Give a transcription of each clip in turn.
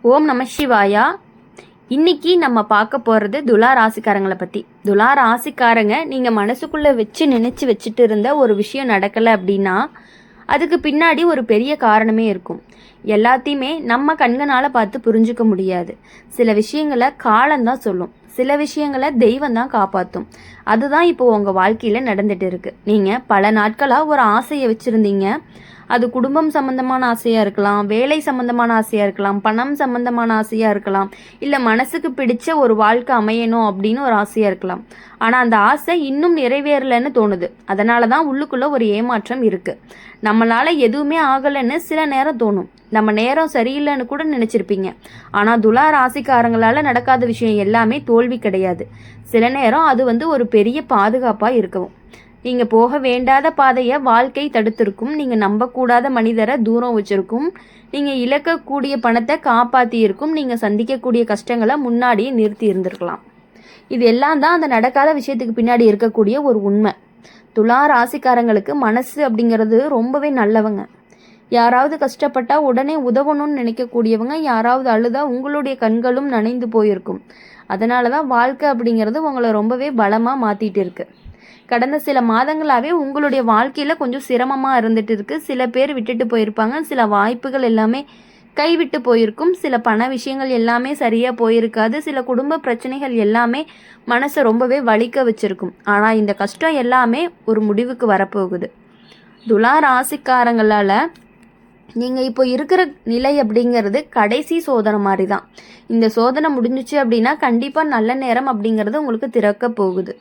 ஓம் நம சிவாயா. இன்னைக்கு நம்ம பார்க்க போகிறது துலா ராசிக்காரங்களை பற்றி. துலா ராசிக்காரங்க நீங்கள் மனசுக்குள்ளே நினச்சி வச்சுட்டு இருந்த ஒரு விஷயம் நடக்கலை அப்படின்னா அதுக்கு பின்னாடி ஒரு பெரிய காரணமே இருக்கும். எல்லாத்தையுமே நம்ம கண்களால் பார்த்து புரிஞ்சுக்க முடியாது. சில விஷயங்களை காலம்தான் சொல்லும், சில விஷயங்களை தெய்வம் தான் காப்பாற்றும். அதுதான் இப்போ உங்கள் வாழ்க்கையில் நடந்துட்டு இருக்கு. நீங்கள் பல நாட்களாக ஒரு ஆசையை வச்சுருந்தீங்க. அது குடும்பம் சம்மந்தமான ஆசையாக இருக்கலாம், வேலை சம்மந்தமான ஆசையாக இருக்கலாம், பணம் சம்மந்தமான ஆசையாக இருக்கலாம், இல்லை மனசுக்கு பிடிச்ச ஒரு வாழ்க்கை அமையணும் அப்படின்னு ஒரு ஆசையாக இருக்கலாம். ஆனால் அந்த ஆசை இன்னும் நிறைவேறலைன்னு தோணுது. அதனால தான் உள்ளுக்குள்ளே ஒரு ஏமாற்றம் இருக்குது. நம்மளால் எதுவுமே ஆகலைன்னு சில நேரம் தோணும். நம்ம நேரம் சரியில்லைன்னு கூட நினச்சிருப்பீங்க. ஆனால் துலா ராசிக்காரங்களால் நடக்காத விஷயம் எல்லாமே தோல்வி கிடையாது. சில நேரம் அது ஒரு பெரிய பாதுகாப்பாக இருக்கவும். நீங்கள் போக வேண்டாத பாதையை வாழ்க்கை தடுத்திருக்கும். நீங்கள் நம்பக்கூடாத மனிதரை தூரம் வச்சிருக்கும். நீங்கள் இழக்கக்கூடிய பணத்தை காப்பாற்றியிருக்கும். நீங்கள் சந்திக்கக்கூடிய கஷ்டங்களை முன்னாடியே நிறுத்தி இருந்திருக்கலாம். இது எல்லாம் தான் அந்த நடக்காத விஷயத்துக்கு பின்னாடி இருக்கக்கூடிய ஒரு உண்மை. துலா ராசிக்காரங்களுக்கு மனசு அப்படிங்கிறது ரொம்பவே நல்லவங்க. யாராவது கஷ்டப்பட்டால் உடனே உதவணும்னு நினைக்கக்கூடியவங்க. யாராவது அழுதா உங்களுடைய கண்களும் நனைந்து போயிருக்கும். அதனால தான் வாழ்க்கை அப்படிங்கிறது உங்களை ரொம்பவே பலமாக மாற்றிட்டு இருக்கு. கடந்த சில மாதங்களாகவே உங்களுடைய வாழ்க்கையில் கொஞ்சம் சிரமமாக இருந்துட்டு இருக்கு. சில பேர் விட்டுட்டு போயிருப்பாங்க, சில வாய்ப்புகள் எல்லாமே கைவிட்டு போயிருக்கும், சில பண விஷயங்கள் எல்லாமே சரியாக போயிருக்காது, சில குடும்ப பிரச்சனைகள் எல்லாமே மனசை ரொம்பவே வலிக்க வச்சிருக்கும். ஆனால் இந்த கஷ்டம் எல்லாமே ஒரு முடிவுக்கு வரப்போகுது. துலா ராசிக்காரங்களால் நீங்கள் இப்போ இருக்கிற நிலை அப்படிங்கிறது கடைசி சோதனை மாதிரி தான். இந்த சோதனை முடிஞ்சிச்சு அப்படின்னா கண்டிப்பாக நல்ல நேரம் அப்படிங்கிறது உங்களுக்கு திறக்க போகுது.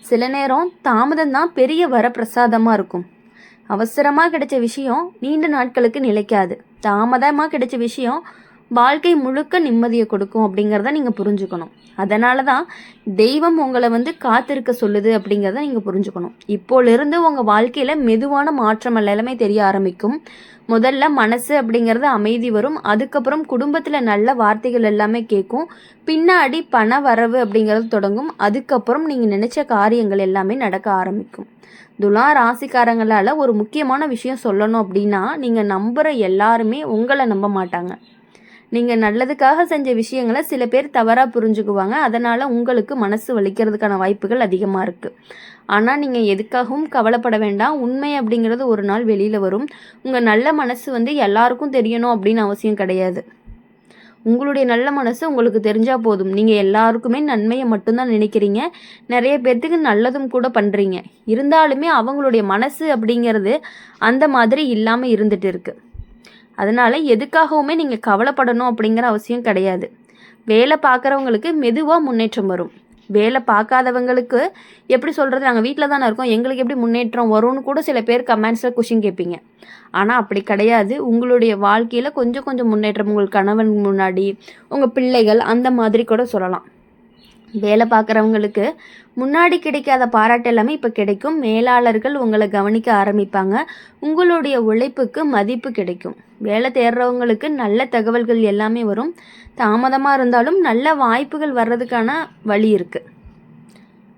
சில நேரம் தாமதம் தான் பெரிய வரப்பிரசாதமாக இருக்கும். அவசரமாக கிடைச்ச விஷயம் நீண்ட நாட்களுக்கு நிலைக்காது. தாமதமாக கிடைச்ச விஷயம் வாழ்க்கை முழுக்க நிம்மதியை கொடுக்கும் அப்படிங்கிறத நீங்கள் புரிஞ்சுக்கணும். அதனால தான் தெய்வம் உங்களை காத்திருக்க சொல்லுது அப்படிங்கிறத நீங்கள் புரிஞ்சுக்கணும். இப்போலேருந்து உங்கள் வாழ்க்கையில் மெதுவான மாற்றம் எல்லாமே தெரிய ஆரம்பிக்கும். முதல்ல மனசு அப்படிங்கிறது அமைதி வரும். அதுக்கப்புறம் குடும்பத்தில் நல்ல வார்த்தைகள் எல்லாமே கேட்கும். பின்னாடி பண வரவு அப்படிங்கிறது தொடங்கும். அதுக்கப்புறம் நீங்கள் நினச்ச காரியங்கள் எல்லாமே நடக்க ஆரம்பிக்கும். துலா ராசிக்காரங்களால் ஒரு முக்கியமான விஷயம் சொல்லணும் அப்படின்னா, நீங்கள் நம்புகிற எல்லாருமே உங்களை நம்ப மாட்டாங்க. நீங்கள் நல்லதுக்காக செஞ்ச விஷயங்களை சில பேர் தவறாக புரிஞ்சுக்குவாங்க. அதனால் உங்களுக்கு மனசு வலிக்கிறதுக்கான வாய்ப்புகள் அதிகமாக இருக்குது. ஆனால் நீங்கள் எதுக்காகவும் கவலைப்பட வேண்டாம். உண்மை அப்படிங்கிறது ஒரு நாள் வெளியில் வரும். உங்கள் நல்ல மனசு எல்லாருக்கும் தெரியணும் அப்படின்னு அவசியம் கிடையாது. உங்களுடைய நல்ல மனசு உங்களுக்கு தெரிஞ்சால் போதும். நீங்கள் எல்லாருக்குமே நன்மையை மட்டும்தான் நினைக்கிறீங்க. நிறைய பேர்த்துக்கு நல்லதும் கூட பண்ணுறீங்க. இருந்தாலுமே அவங்களுடைய மனசு அப்படிங்கிறது அந்த மாதிரி இல்லாமல் இருந்துட்டு இருக்குது. அதனால் எதுக்காகவுமே நீங்கள் கவலைப்படணும் அப்படிங்கிற அவசியம் கிடையாது. வேலை பார்க்குறவங்களுக்கு மெதுவாக முன்னேற்றம் வரும். வேலை பார்க்காதவங்களுக்கு எப்படி சொல்கிறது, நாங்கள் வீட்டில் தானே இருக்கோம், எங்களுக்கு எப்படி முன்னேற்றம் வரும்னு கூட சில பேர் கமெண்ட்ஸில் கொஷின் கேட்பீங்க. ஆனால் அப்படி கிடையாது. உங்களுடைய வாழ்க்கையில் கொஞ்சம் கொஞ்சம் முன்னேற்றம் உங்கள் கணவன் முன்னாடி, உங்கள் பிள்ளைகள், அந்த மாதிரி கூட சொல்லலாம். வேலை பார்க்குறவங்களுக்கு முன்னாடி கிடைக்காத பாராட்டு எல்லாமே இப்போ கிடைக்கும். மேலாளர்கள் உங்களை கவனிக்க ஆரம்பிப்பாங்க. உங்களுடைய உழைப்புக்கு மதிப்பு கிடைக்கும். வேலை தேடுறவங்களுக்கு நல்ல தகவல்கள் எல்லாமே வரும். தாமதமாக இருந்தாலும் நல்ல வாய்ப்புகள் வர்றதுக்கான வழி இருக்குது.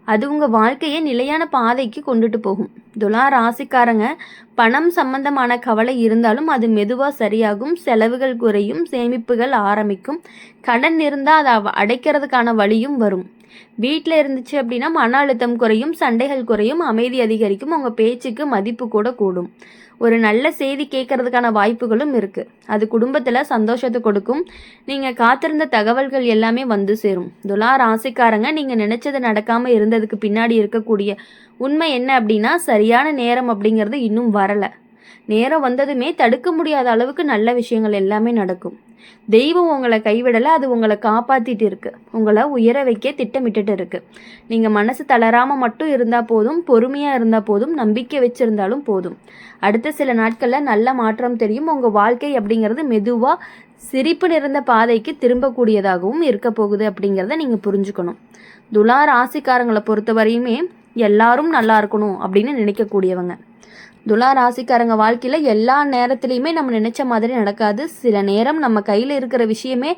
அது உங்கள் வாழ்க்கையை நிலையான பாதைக்கு கொண்டுட்டு போகும். துலா ராசிக்காரங்க பணம் சம்பந்தமான கவலை இருந்தாலும் அது மெதுவாக சரியாகும். செலவுகள் குறையும், சேமிப்புகள் ஆரம்பிக்கும். கடன் இருந்தால் அதை அடைக்கிறதுக்கான வழியும் வரும். வீட்டில் இருந்துச்சு அப்படின்னா மன அழுத்தம் குறையும், சண்டைகள் குறையும், அமைதி அதிகரிக்கும். உங்கள் பேச்சுக்கு மதிப்பு கூட கூடும். ஒரு நல்ல செய்தி கேட்கறதுக்கான வாய்ப்புகளும் இருக்குது. அது குடும்பத்தில் சந்தோஷத்தை கொடுக்கும். நீங்கள் காத்திருந்த தகவல்கள் எல்லாமே சேரும். துலா ராசிக்காரங்க நீங்கள் நினச்சது நடக்காமல் இருந்ததுக்கு பின்னாடி இருக்கக்கூடிய உண்மை என்ன அப்படின்னா, சரியான நேரம் அப்படிங்கிறது இன்னும் வரலை. நேரம் வந்ததுமே தடுக்க முடியாத அளவுக்கு நல்ல விஷயங்கள் எல்லாமே நடக்கும். தெய்வம் உங்களை கைவிடலை, அது உங்களை காப்பாற்றிட்டு இருக்கு. உங்களை உயர வைக்க திட்டமிட்டுட்டு இருக்கு. நீங்கள் மனசு தளராமல் மட்டும் இருந்தால் போதும், பொறுமையாக இருந்தால் போதும், நம்பிக்கை வச்சுருந்தாலும் போதும். அடுத்த சில நாட்களில் நல்ல மாற்றம் தெரியும். உங்கள் வாழ்க்கை அப்படிங்கிறது மெதுவாக சிரிப்பு நிறைந்த பாதைக்கு திரும்பக்கூடியதாகவும் இருக்க போகுது அப்படிங்கிறத நீங்கள் புரிஞ்சுக்கணும். துலா ராசிக்காரங்களை பொறுத்தவரையுமே எல்லாரும் நல்லா இருக்கணும் அப்படின்னு நினைக்கக்கூடியவங்க. துலா ராசிக்காரங்க வாழ்க்கையில் எல்லா நேரத்துலையுமே நம்ம நினச்ச மாதிரி நடக்காது. சில நேரம் நம்ம கையில் இருக்கிற விஷயமே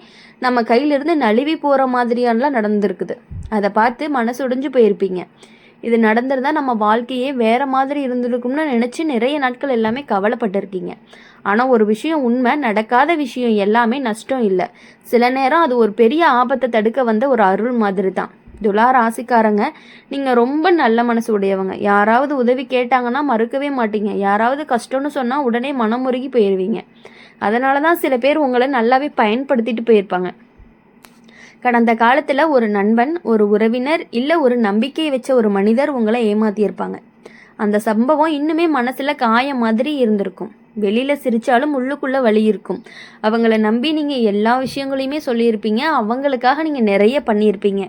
நம்ம கையிலிருந்து நழுவி போகிற மாதிரியானலாம் நடந்துருக்குது. அதை பார்த்து மனசு உடைஞ்சு போயிருப்பீங்க. இது நடந்திருந்தால் நம்ம வாழ்க்கையே வேறு மாதிரி இருந்திருக்கும்னு நினச்சி நிறைய நாட்கள் எல்லாமே கவலைப்பட்டிருக்கீங்க. ஆனால் ஒரு விஷயம் உண்மை, நடக்காத விஷயம் எல்லாமே நஷ்டம் இல்லை. சில நேரம் அது ஒரு பெரிய ஆபத்தை தடுக்க வந்த ஒரு அருள் மாதிரி தான். துலா ராசிக்காரங்க, நீங்கள் ரொம்ப நல்ல மனசு உடையவங்க. யாராவது உதவி கேட்டாங்கன்னா மறுக்கவே மாட்டீங்க. யாராவது கஷ்டம்னு சொன்னால் உடனே மனமுருகி போயிடுவீங்க. அதனால தான் சில பேர் உங்களை நல்லாவே பயன்படுத்திட்டு போயிருப்பாங்க. கடந்த காலத்தில் ஒரு நண்பன், ஒரு உறவினர், இல்லை ஒரு நம்பிக்கையை வச்ச ஒரு மனிதர் உங்களை ஏமாத்தியிருப்பாங்க. அந்த சம்பவம் இன்னுமே மனசில் காயம் மாதிரி இருந்திருக்கும். வெளியில் சிரித்தாலும் உள்ளுக்குள்ளே வலி இருக்கும். அவங்கள நம்பி நீங்கள் எல்லா விஷயங்களையுமே சொல்லியிருப்பீங்க. அவங்களுக்காக நீங்கள் நிறைய பண்ணியிருப்பீங்க.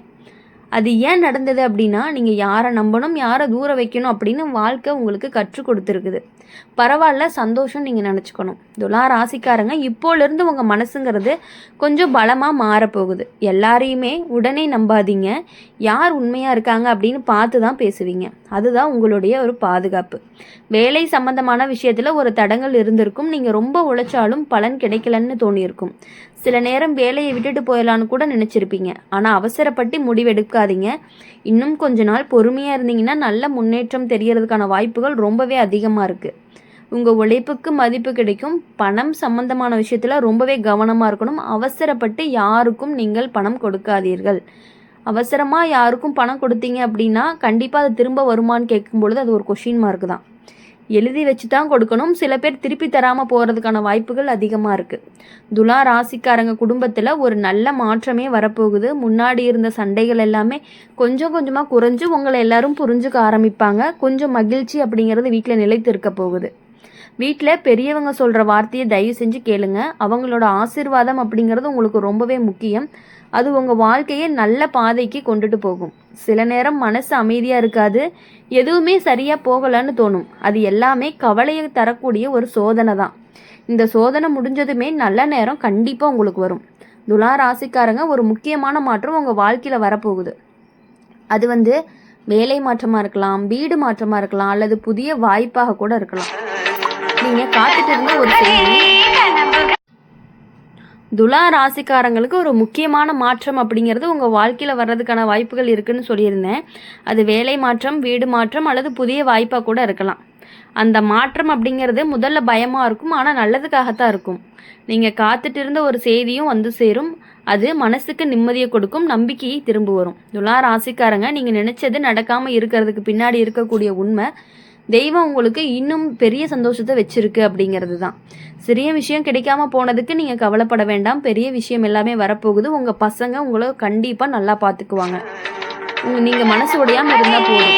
அது ஏன் நடந்தது அப்படின்னா, நீங்கள் யாரை நம்பணும், யாரை தூர வைக்கணும் அப்படின்னு வாழ்க்கை உங்களுக்கு கற்றுக் கொடுத்துருக்குது. பரவாயில்ல, சந்தோஷம் நீங்கள் நினச்சிக்கணும். துலா ராசிக்காரங்க, இப்போலேருந்து உங்கள் மனசுங்கிறது கொஞ்சம் பலமாக மாறப்போகுது. எல்லாரையுமே உடனே நம்பாதீங்க. யார் உண்மையாக இருக்காங்க அப்படின்னு பார்த்து தான் பேசுவீங்க. அதுதான் உங்களுடைய ஒரு பாதுகாப்பு. வேலை சம்பந்தமான விஷயத்தில் ஒரு தடங்கள் இருந்திருக்கும். நீங்கள் ரொம்ப உழைச்சாலும் பலன் கிடைக்கலன்னு தோணியிருக்கும். சில நேரம் வேலையை விட்டுட்டு போயிடலான்னு கூட நினச்சிருப்பீங்க. ஆனால் அவசரப்பட்டு முடிவெடுக்காதீங்க. இன்னும் கொஞ்ச நாள் பொறுமையாக இருந்தீங்கன்னா நல்ல முன்னேற்றம் தெரியறதுக்கான வாய்ப்புகள் ரொம்பவே அதிகமாக இருக்குது. உங்கள் உழைப்புக்கு மதிப்பு கிடைக்கும். பணம் சம்பந்தமான விஷயத்தில் ரொம்பவே கவனமாக இருக்கணும். அவசரப்பட்டு யாருக்கும் நீங்கள் பணம் கொடுக்காதீர்கள். அவசரமாக யாருக்கும் பணம் கொடுத்தீங்க அப்படின்னா கண்டிப்பாக அது திரும்ப வருமானு கேட்கும்பொழுது அது ஒரு கொஷின் மார்க் தான். எழுதி வச்சு தான் கொடுக்கணும். சில பேர் திருப்பி தராமல் போகிறதுக்கான வாய்ப்புகள் அதிகமாக இருக்குது. துலா ராசிக்காரங்க குடும்பத்தில் ஒரு நல்ல மாற்றமே வரப்போகுது. முன்னாடி இருந்த சண்டைகள் எல்லாமே கொஞ்சம் கொஞ்சமாக குறைஞ்சு உங்களை எல்லாரும் புரிஞ்சுக்க ஆரம்பிப்பாங்க. கொஞ்சம் மகிழ்ச்சி அப்படிங்கிறது வீட்டில் நிலைத்து இருக்க போகுது. வீட்டில் பெரியவங்க சொல்கிற வார்த்தையை தயவு செஞ்சு கேளுங்க. அவங்களோட ஆசீர்வாதம் அப்படிங்கிறது உங்களுக்கு ரொம்பவே முக்கியம். அது உங்கள் வாழ்க்கையை நல்ல பாதைக்கு கொண்டுட்டு போகும். சில நேரம் மனசு அமைதியாக இருக்காது. எதுவுமே சரியாக போகலன்னு தோணும். அது எல்லாமே கவலையை தரக்கூடிய ஒரு சோதனை தான். இந்த சோதனை முடிஞ்சதுமே நல்ல நேரம் கண்டிப்பாக உங்களுக்கு வரும். துலா ராசிக்காரங்க, ஒரு முக்கியமான மாற்றம் உங்கள் வாழ்க்கையில் வரப்போகுது. அது வேலை மாற்றமாக இருக்கலாம், வீடு மாற்றமாக இருக்கலாம், அல்லது புதிய வாய்ப்பாக கூட இருக்கலாம். நீங்கள் காத்துட்டு இருந்த ஒரு செய்தி. துலா ராசிக்காரங்களுக்கு ஒரு முக்கியமான மாற்றம் அப்படிங்கிறது உங்கள் வாழ்க்கையில் வர்றதுக்கான வாய்ப்புகள் இருக்குதுன்னு சொல்லியிருந்தேன். அது வேலை மாற்றம், வீடு மாற்றம் அல்லது புதிய வாய்ப்பாக கூட இருக்கலாம். அந்த மாற்றம் அப்படிங்கிறது முதல்ல பயமாக இருக்கும், ஆனால் நல்லதுக்காகத்தான் இருக்கும். நீங்கள் காத்துட்டு இருந்த ஒரு செய்தியும் வந்து சேரும். அது மனசுக்கு நிம்மதியை கொடுக்கும், நம்பிக்கையை திரும்ப வரும். துலா ராசிக்காரங்க, நீங்கள் நினச்சது நடக்காமல் இருக்கிறதுக்கு பின்னாடி இருக்கக்கூடிய உண்மை, தெய்வம் உங்களுக்கு இன்னும் பெரிய சந்தோஷத்தை வச்சிருக்கு அப்படிங்கிறது தான். சிறிய விஷயம் கிடைக்காம போனதுக்கு நீங்கள் கவலைப்பட வேண்டாம். பெரிய விஷயம் எல்லாமே வரப்போகுது. உங்கள் பசங்க உங்களை கண்டிப்பாக நல்லா பார்த்துக்குவாங்க. நீங்கள் மனசு உடையாமல் இருந்தால் போதும்.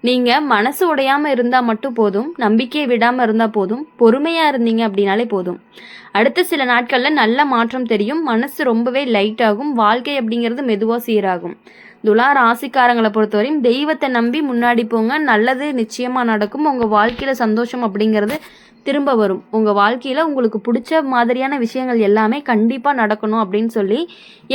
நீங்கள் மனசு உடையாமல் இருந்தால் மட்டும் போதும். நம்பிக்கையை விடாமல் இருந்தால் போதும். பொறுமையாக இருந்தீங்க அப்படின்னாலே போதும். அடுத்த சில நாட்களில் நல்ல மாற்றம் தெரியும். மனசு ரொம்பவே லைட் ஆகும். வாழ்க்கை அப்படிங்கிறது மெதுவாக சீராகும். துலா ராசிக்காரங்களை பொறுத்தவரையும் தெய்வத்தை நம்பி முன்னாடி போங்க. நல்லது நிச்சயமாக நடக்கும். உங்கள் வாழ்க்கையில் சந்தோஷம் அப்படிங்கிறது திரும்ப வரும். உங்கள் வாழ்க்கையில் உங்களுக்கு பிடிச்ச மாதிரியான விஷயங்கள் எல்லாமே கண்டிப்பாக நடக்கணும் அப்படின்னு சொல்லி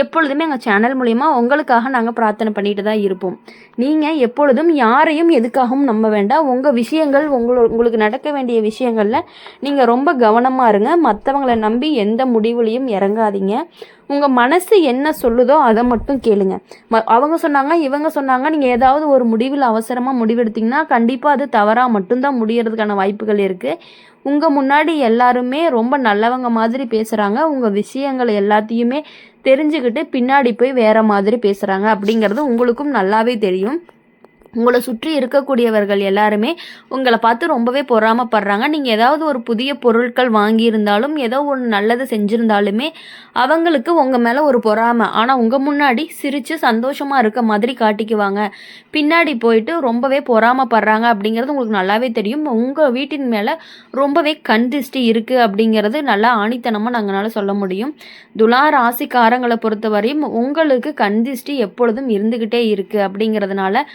எப்பொழுதுமே எங்கள் சேனல் மூலயமா உங்களுக்காக நாங்கள் பிரார்த்தனை பண்ணிட்டு தான் இருப்போம். நீங்கள் எப்பொழுதும் யாரையும் எதுக்காகவும் நம்ப வேண்டாம். உங்கள் விஷயங்கள் உங்களுக்கு நடக்க வேண்டிய விஷயங்களில் நீங்கள் ரொம்ப கவனமாக இருங்க. மற்றவங்களை நம்பி எந்த முடிவுலையும் இறங்காதீங்க. உங்கள் மனசு என்ன சொல்லுதோ அதை மட்டும் கேளுங்க. அவங்க சொன்னாங்க, இவங்க சொன்னாங்க, நீங்கள் ஏதாவது ஒரு முடிவில் அவசரமாக முடிவெடுத்தீங்கன்னா கண்டிப்பாக அது தவறாக மட்டும்தான் முடியறதுக்கான வாய்ப்புகள் இருக்குது. உங்கள் முன்னாடி எல்லாருமே ரொம்ப நல்லவங்க மாதிரி பேசுகிறாங்க. உங்கள் விஷயங்கள் எல்லாத்தையுமே தெரிஞ்சுக்கிட்டு பின்னாடி போய் வேறு மாதிரி பேசுகிறாங்க அப்படிங்கிறது உங்களுக்கும் நல்லாவே தெரியும். உங்களை சுற்றி இருக்கக்கூடியவர்கள் எல்லாருமே உங்களை பார்த்து ரொம்பவே பொறாமப்படுறாங்க. நீங்கள் ஏதாவது ஒரு புதிய பொருட்கள் வாங்கியிருந்தாலும் ஏதோ ஒன்று நல்லது செஞ்சுருந்தாலுமே அவங்களுக்கு உங்கள் மேலே ஒரு பொறாமை. ஆனால் உங்கள் முன்னாடி சிரித்து சந்தோஷமாக இருக்க மாதிரி காட்டிக்குவாங்க. பின்னாடி போயிட்டு ரொம்பவே பொறாமப்படுறாங்க அப்படிங்கிறது உங்களுக்கு நல்லாவே தெரியும். உங்கள் வீட்டின் மேலே ரொம்பவே கண் திருஷ்டி இருக்குது அப்படிங்கிறது நல்லா ஆணித்தனமாக நாங்களால் சொல்ல முடியும். துலா ராசிக்காரங்களை பொறுத்தவரையும் உங்களுக்கு கண் திருஷ்டி எப்பொழுதும் இருந்துக்கிட்டே இருக்குது. அப்படிங்கிறதுனால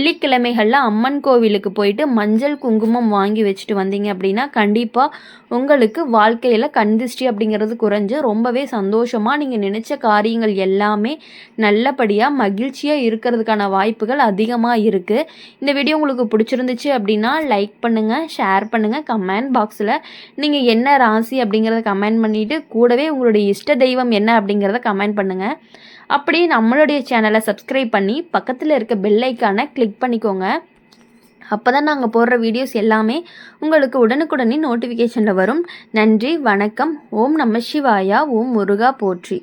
வெள்ளிக்கிழமைகளில் அம்மன் கோவிலுக்கு போயிட்டு மஞ்சள் குங்குமம் வாங்கி வச்சுட்டு வந்தீங்க அப்படின்னா கண்டிப்பாக உங்களுக்கு வாழ்க்கையில் கண் திருஷ்டி அப்படிங்கிறது குறைஞ்சு ரொம்பவே சந்தோஷமாக நீங்கள் நினச்ச காரியங்கள் எல்லாமே நல்லபடியாக மகிழ்ச்சியாக இருக்கிறதுக்கான வாய்ப்புகள் அதிகமாக இருக்குது. இந்த வீடியோ உங்களுக்கு பிடிச்சிருந்துச்சு அப்படின்னா லைக் பண்ணுங்கள், ஷேர் பண்ணுங்கள். கமெண்ட் பாக்ஸில் நீங்கள் என்ன ராசி அப்படிங்கிறத கமெண்ட் பண்ணிவிட்டு கூடவே உங்களுடைய இஷ்ட தெய்வம் என்ன அப்படிங்கிறத கமெண்ட் பண்ணுங்கள். அப்படியே நம்மளுடைய சேனலை சப்ஸ்கிரைப் பண்ணி பக்கத்தில் இருக்க பெல் ஐக்கானை கிளிக் பண்ணிக்கோங்க. அப்போ தான் நாங்கள் போடுற வீடியோஸ் எல்லாமே உங்களுக்கு உடனுக்குடனே நோட்டிஃபிகேஷனில் வரும். நன்றி, வணக்கம். ஓம் நம சிவாயா. ஓம் முருகா போற்றி.